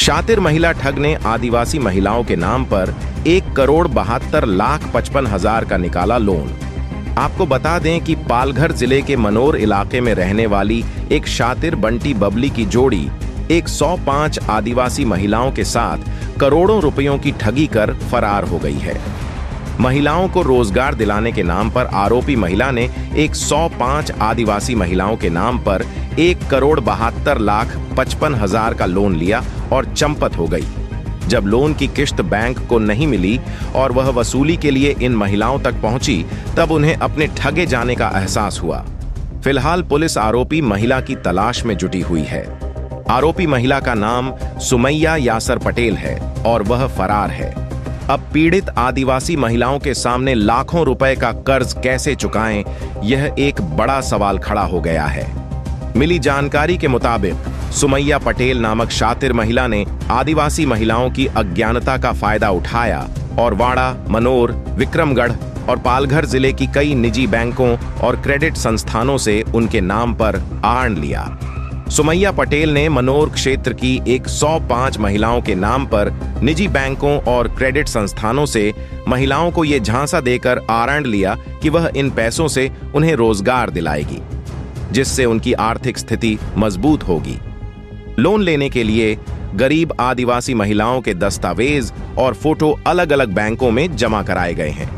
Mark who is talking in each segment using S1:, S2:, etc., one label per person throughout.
S1: शातिर महिला ठग ने आदिवासी महिलाओं के नाम पर 1,72,55,000 का निकाला लोन। आपको बता दें कि पालघर जिले के मनोर इलाके में रहने वाली एक शातिर बंटी बबली की जोड़ी 105 आदिवासी महिलाओं के साथ करोड़ों रुपयों की ठगी कर फरार हो गई है। महिलाओं को रोजगार दिलाने के नाम पर आरोपी महिला ने 105 आदिवासी महिलाओं के नाम पर 1,72,55,000 का लोन लिया और चंपत हो गई। जब लोन की किश्त बैंक को नहीं मिली और वह वसूली के लिए इन महिलाओं तक पहुंची, तब उन्हें अपने ठगे जाने का एहसास हुआ। फिलहाल पुलिस आरोपी महिला की तलाश में जुटी हुई है। आरोपी महिला का नाम सुमैया यासर पटेल है और वह फरार है। अब पीड़ित आदिवासी महिलाओं के सामने लाखों रुपए का कर्ज कैसे चुकाएं, यह एक बड़ा सवाल खड़ा हो गया है। मिली जानकारी के मुताबिक सुमैया पटेल नामक शातिर महिला ने आदिवासी महिलाओं की अज्ञानता का फायदा उठाया और वाड़ा, मनोर, विक्रमगढ़ और पालघर जिले की कई निजी बैंकों और क्रेडिट संस्थानों से उनके नाम पर आड़ लिया। सुमैया पटेल ने मनोर क्षेत्र की 105 महिलाओं के नाम पर निजी बैंकों और क्रेडिट संस्थानों से महिलाओं को ये झांसा देकर आरण लिया कि वह इन पैसों से उन्हें रोजगार दिलाएगी, जिससे उनकी आर्थिक स्थिति मजबूत होगी। लोन लेने के लिए गरीब आदिवासी महिलाओं के दस्तावेज और फोटो अलग अलग बैंकों में जमा कराए गए हैं।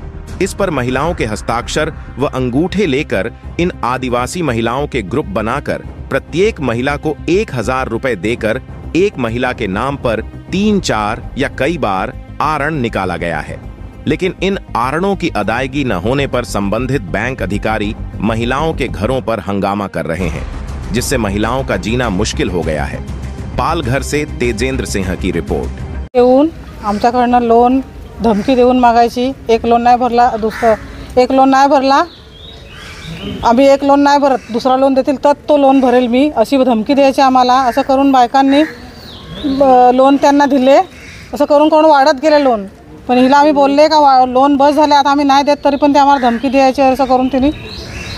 S1: इस पर महिलाओं के हस्ताक्षर व अंगूठे लेकर इन आदिवासी महिलाओं के ग्रुप बनाकर प्रत्येक महिला को 1,000 रुपए देकर एक महिला के नाम पर 3-4 या कई बार आरण निकाला गया है। लेकिन इन आरणों की अदायगी न होने पर संबंधित बैंक अधिकारी महिलाओं के घरों पर हंगामा कर रहे हैं, जिससे महिलाओं का जीना मुश्किल हो गया है। पालघर से तेजेंद्र सिंह की रिपोर्ट।
S2: आमच्याकडनं लोन धमकी देऊन मागायची, एक लोन नाही भरला, दुसरं एक लोन नाही भरला, आम्ही एक लोन नाही भरत, दुसरा लोन देतील तर तो लोन भरेल मी, अशी धमकी द्यायची आम्हाला। असं करून बायकांनी लोन त्यांना दिले, असं करून कोण वाढत गेले लोन। पण हिला आम्ही बोलले का लोन बस झाले, आता आम्ही नाही देत, तरी पण ते आम्हाला धमकी द्यायची। असं करून तिने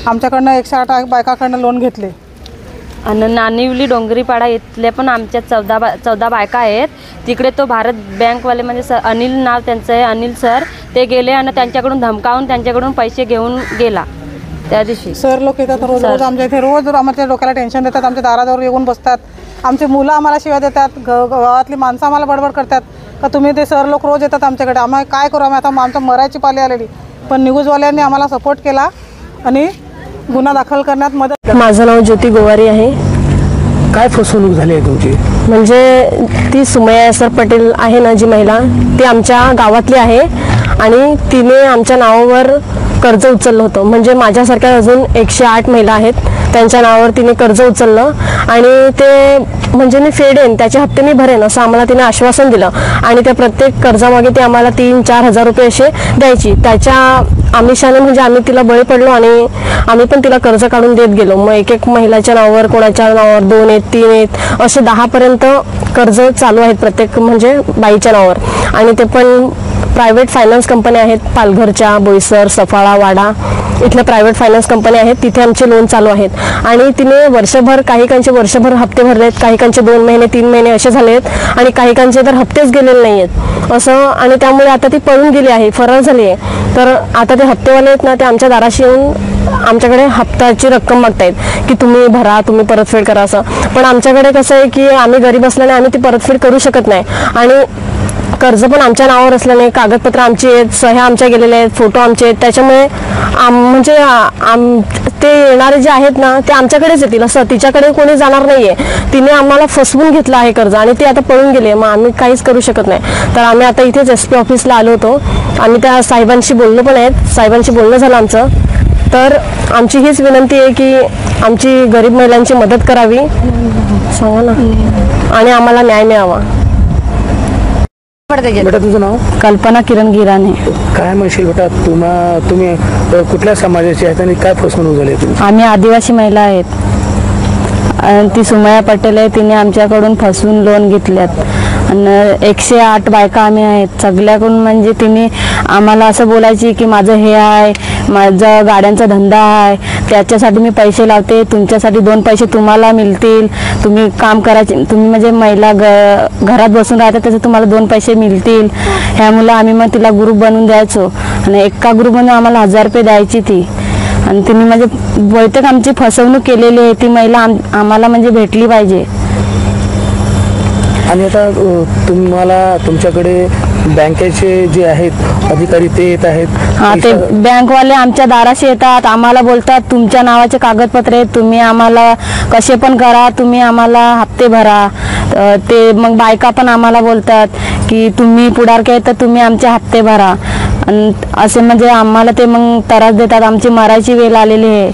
S2: आमच्याकडनं 108 बायकाकडनं लोन घेतले।
S3: आणि नानिवली डोंगरीपाडा इथले पण आमच्या 14 बायका आहेत। तिकडे तो भारत बँकवाले म्हणजे अनिल नाव त्यांचं आहे, अनिल सर, ते गेले आणि त्यांच्याकडून धमकावून त्यांच्याकडून पैसे घेऊन गेला। त्या दिवशी
S2: सर लोक येतात रोज रोज आमच्या इथे, रोज आम्हाला डोक्याला टेन्शन देतात, आमच्या दारादावर येऊन बसतात, आमचे मुलं आम्हाला शिव्या देतात, गावातली माणसं आम्हाला बडबड करतात का तुम्ही ते सर लोक रोज येतात आमच्याकडे, आम्हाला काय करू, आम्ही आता आमच्या मरायची पाली आलेली। पण न्यूजवाल्यांनी आम्हाला सपोर्ट केला आणि गुन्हा दाखल करण्यात मदत।
S4: माझं नाव ज्योती गोवारी आहे।
S5: काय फसवणूक झाली आहे तुमची?
S4: म्हणजे ती सुमैया यासर पटेल आहे ना, जी महिला, ती आमच्या गावातली आहे आणि तिने आमच्या नावावर कर्ज उचललं होतं। म्हणजे माझ्यासारख्या अजून 108 महिला आहेत, त्यांच्या नावावर तिने कर्ज उचललं आणि ते म्हणजे मी फेडेन, त्याचे हप्ते मी भरेन असं आम्हाला तिने आश्वासन दिलं आणि त्या प्रत्येक कर्जामागे ती आम्हाला 3-4 हजार रुपये असे द्यायची। त्याच्या आमिषाने म्हणजे आम्ही तिला बळी पडलो आणि आम्ही पण तिला कर्ज काढून देत गेलो। मग एक महिलाच्या नावावर, कोणाच्या नावावर 2 आहेत, 3 आहेत, असे 10 पर्यंत कर्ज चालू आहेत प्रत्येक म्हणजे बाईच्या नावावर। आणि ते पण प्रायव्हेट फायनान्स कंपन्या आहेत, पालघरच्या, बोईसर, सफाळा, वाडा इथल्या प्रायव्हेट फायनान्स कंपन्या आहेत, तिथे आमचे लोन चालू आहेत। आणि तिने वर्षभर, काहीकांचे वर्षभर हप्ते भरलेत, काहीकांचे 2 महिने 3 महिने असे झाले आहेत आणि काहीकांचे तर हप्तेच गेलेले नाही आहेत असं। आणि त्यामुळे आता ती पळून गेली आहे, फरार झाली आहे। तर आता ते हप्तेवाले आहेत ना, ते आमच्या दाराशी येऊन आमच्याकडे हप्त्याची रक्कम मागतायत की तुम्ही भरा, तुम्ही परतफेड करा असं। पण आमच्याकडे कसं आहे की आम्ही गरीब असल्याने आम्ही ती परतफेड करू शकत नाही आणि कर्ज पण आमच्या नावावर असल्याने कागदपत्र आमची आहेत, सह्या आमच्या गेलेल्या आहेत, फोटो आमचे आहेत, त्याच्यामुळे म्हणजे ते येणारे जे आहेत ना ते आमच्याकडेच येतील असं, तिच्याकडे कोणी जाणार नाहीये। तिने आम्हाला फसवून घेतलं आहे कर्ज आणि ती आता पळून गेली, मग आम्ही काहीच करू शकत नाही। तर आम्ही आता इथेच SP ऑफिसला आलो होतो, आम्ही त्या साहेबांशी बोललो पण आहेत, साहेबांशी बोलणं झालं आमचं। तर आमची हीच विनंती आहे की आमची गरीब महिलांची मदत करावी, सांगा ना, आणि आम्हाला न्याय मिळावा।
S5: बेटा तुझं नाव?
S4: कल्पना किरण गिराणे।
S5: काय म्हणशील बेटा, तुम्ही कुठल्या समाजाचे आहेत आणि काय फसवणूक झाली तुमची?
S4: आम्ही आदिवासी महिला आहेत आणि ती सुमैया पटेल आहे, तिने आमच्याकडून फसवून लोन घेतल्यात आणि 108 बायका आम्ही आहेत सगळ्याकडून. म्हणजे तिने आम्हाला असं बोलायची की माझं हे आहे, माझा गाड्यांचा धंदा आहे, त्याच्यासाठी मी पैसे लावते, तुमच्यासाठी 2 पैसे तुम्हाला मिळतील, तुम्ही काम करायचे, तुम्ही म्हणजे महिला घरात बसून राहता त्याचे तुम्हाला 2 पैसे मिळतील. ह्यामुळे आम्ही मग तिला ग्रुप बनवून द्यायचो आणि एका ग्रुपमध्ये आम्हाला 1000 रुपये द्यायची ती. आणि तिने म्हणजे बहुतेक आमची फसवणूक केलेली आहे. ती महिला आम्हाला म्हणजे भेटली पाहिजे.
S5: आणि आता तुमच्याकडे बँकेचे जे आहेत अधिकारी ते येत आहेत?
S4: हा, ते बँकवाले आमच्या दाराशी येतात, आम्हाला बोलतात तुमच्या नावाचे कागदपत्र आहेत, तुम्ही आम्हाला कसे पण करा, तुम्ही आम्हाला हप्ते भरा. ते मग बायका पण आम्हाला बोलतात की तुम्ही पुढारके आहे तर तुम्ही आमचे हप्ते भरा. आणि असे म्हणजे आम्हाला ते मग त्रास देतात. आमची मरायची वेळ आलेली आहे.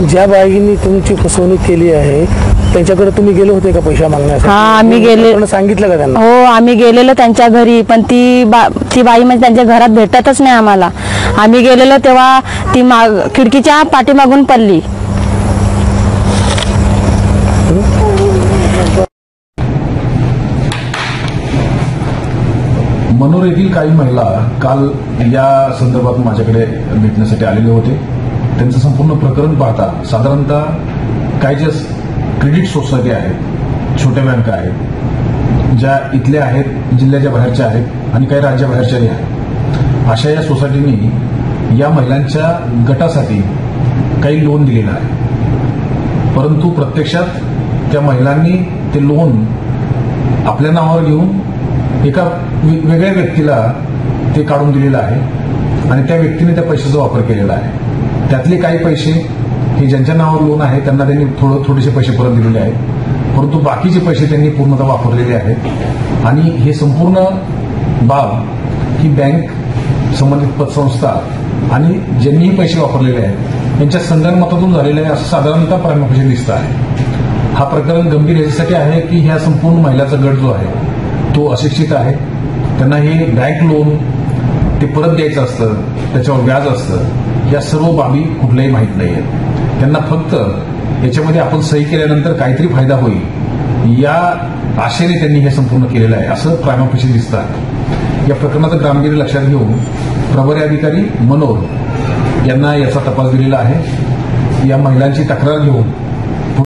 S5: ज्या बाईंनी तुमची फसवणूक केली आहे त्यांच्याकडे तुम्ही गेले होते का पैसा मागण्यासाठी?
S4: हा, आम्ही गेले.
S5: सांगितलं का त्यांना?
S4: हो, आम्ही गेलेलो त्यांच्या घरी, पण ती बाई म्हणजे त्यांच्या घरात भेटतच नाही आम्हाला. आम्ही गेलेलो तेव्हा ती खिडकीच्या पाठीमागून पडली.
S6: मनोर येथील काही महिला काल या संदर्भात माझ्याकडे भेटण्यासाठी आलेले होते. त्यांचं संपूर्ण प्रकरण पाहता साधारणतः काही ज्या क्रेडिट सोसायटी आहेत, छोट्या बँका आहेत, ज्या इथल्या आहेत, जिल्ह्याच्या बाहेरच्या आहेत आणि काही राज्याबाहेरच्याही आहेत, अशा या सोसायटीनी या महिलांच्या गटासाठी काही लोन दिलेलं आहे. परंतु प्रत्यक्षात त्या महिलांनी ते लोन आपल्या नावावर घेऊन एका वेगळ्या व्यक्तीला ते काढून दिलेलं आहे आणि त्या व्यक्तीने त्या पैशाचा वापर केलेला आहे. त्यातले काही पैसे हे ज्यांच्या नावावर लोन आहे त्यांना त्यांनी थोडेसे पैसे परत दिलेले आहेत, परंतु बाकीचे पैसे त्यांनी पूर्णतः वापरलेले आहेत. आणि हे संपूर्ण बाब ही बँक, संबंधित पतसंस्था आणि ज्यांनीही पैसे वापरलेले आहेत यांच्या संगनमतातून झालेलं आहे असं साधारणतः प्रामुख्याने दिसतं आहे. हा प्रकरण गंभीर याच्यासाठी आहे की ह्या संपूर्ण महिलाचा गट जो आहे तो अशिक्षित आहे. त्यांना हे बँक लोन ते परत द्यायचं असतं, त्याच्यावर व्याज असतं, या सर्व बाबी कुठल्याही माहीत नाही आहेत. त्यांना फक्त याच्यामध्ये आपण सही केल्यानंतर काहीतरी फायदा होईल या आशेने त्यांनी हे संपूर्ण केलेलं आहे असं प्रामुख्याने दिसतं आहे. या प्रकरणाचं गांभीर्य लक्षात घेऊन प्रभारी अधिकारी मनोर यांना याचा तपास दिलेला आहे. या महिलांची तक्रार घेऊन